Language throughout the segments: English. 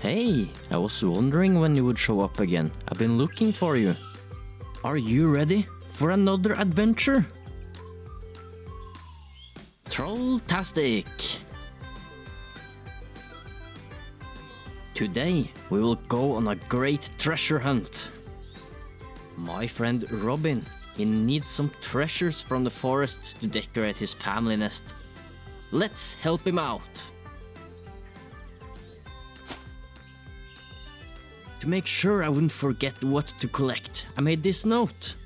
Hey, I was wondering when you would show up again. I've been looking for you. Are you ready for another adventure? Trolltastic! Today we will go on a great treasure hunt. My friend Robin, he needs some treasures from the forest to decorate his family nest. Let's help him out. To make sure I wouldn't forget what to collect, I made this note.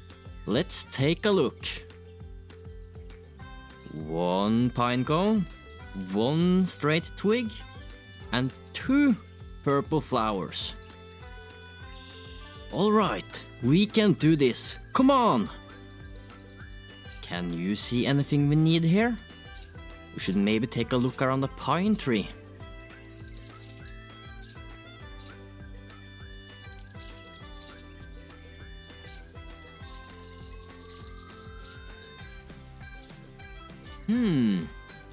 Let's take a look. 1 pine cone, 1 straight twig, and 2 purple flowers. Alright, we can do this. Come on! Can you see anything we need here? We should maybe take a look around the pine tree.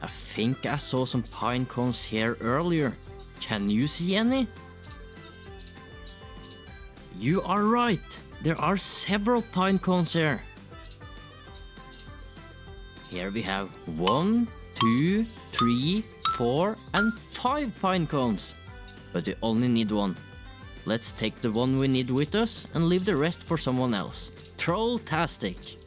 I think I saw some pine cones here earlier. Can you see any? You are right. There are several pine cones here. Here we have 1, 2, 3, 4, and 5 pine cones. But we only need 1. Let's take the one we need with us and leave the rest for someone else. Trolltastic!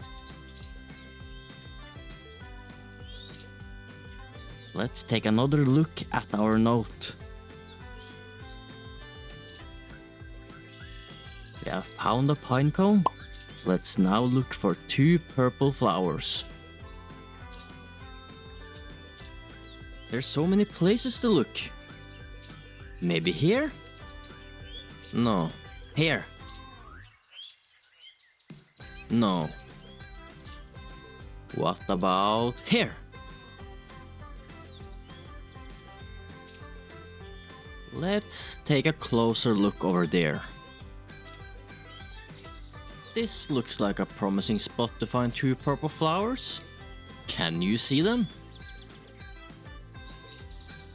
Let's take another look at our note. We have found a pine cone, so let's now look for 2 purple flowers. There's so many places to look. Maybe here? No. Here? No. What about here? Let's take a closer look over there. This looks like a promising spot to find 2 purple flowers. Can you see them?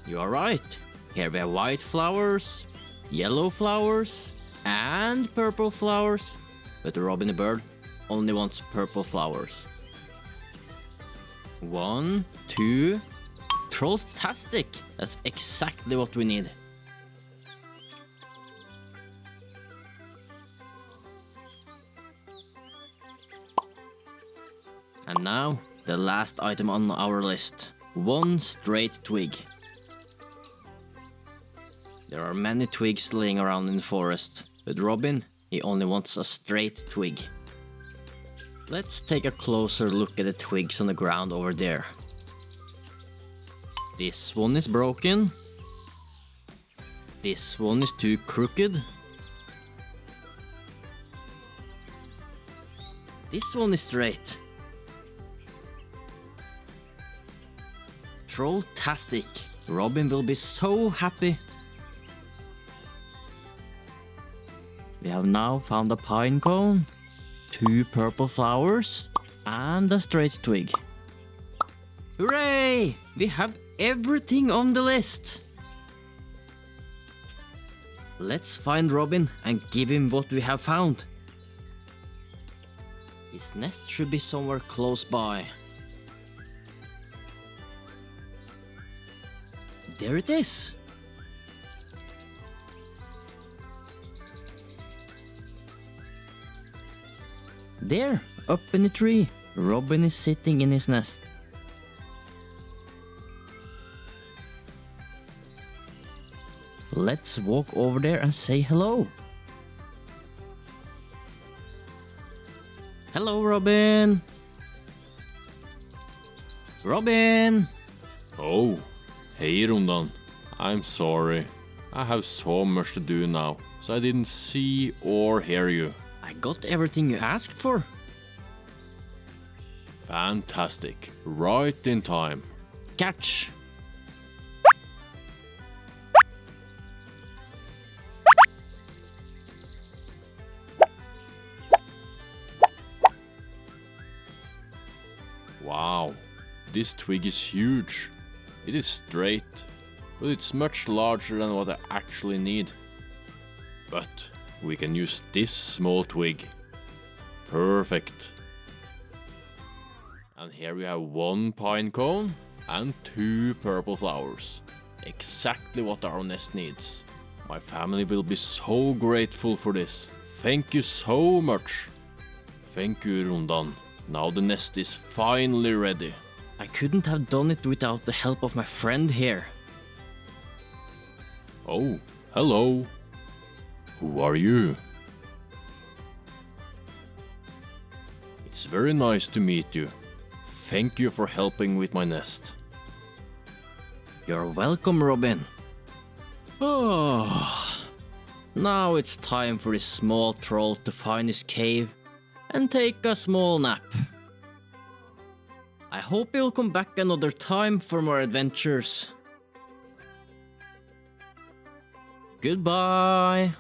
You are right. Here we have white flowers, yellow flowers, and purple flowers. But the Robin the bird only wants purple flowers. 1, 2. Trolltastic! That's exactly what we need. And now, the last item on our list. 1 straight twig. There are many twigs laying around in the forest, but Robin, he only wants a straight twig. Let's take a closer look at the twigs on the ground over there. This one is broken. This one is too crooked. This one is straight. Trolltastic! Robin will be so happy. We have now found a pine cone, 2 purple flowers, and a straight twig. Hooray! We have everything on the list! Let's find Robin and give him what we have found. His nest should be somewhere close by. There it is! There, up in the tree, Robin is sitting in his nest. Let's walk over there and say hello. Hello, Robin! Robin! Oh, hey Rondan. I'm sorry. I have so much to do now, so I didn't see or hear you. I got everything you asked for. Fantastic. Right in time. Catch! Wow, this twig is huge. It is straight. but it's much larger than what I actually need. But we can use this small twig. Perfect. And here we have 1 pine cone and 2 purple flowers. Exactly what our nest needs. My family will be so grateful for this. Thank you so much. Thank you, Rondan. Now the nest is finally ready. I couldn't have done it without the help of my friend here. Oh, hello. Who are you? It's very nice to meet you. Thank you for helping with my nest. You're welcome, Robin. Oh, now it's time for this small troll to find his cave and take a small nap. I hope you'll come back another time for more adventures. Goodbye.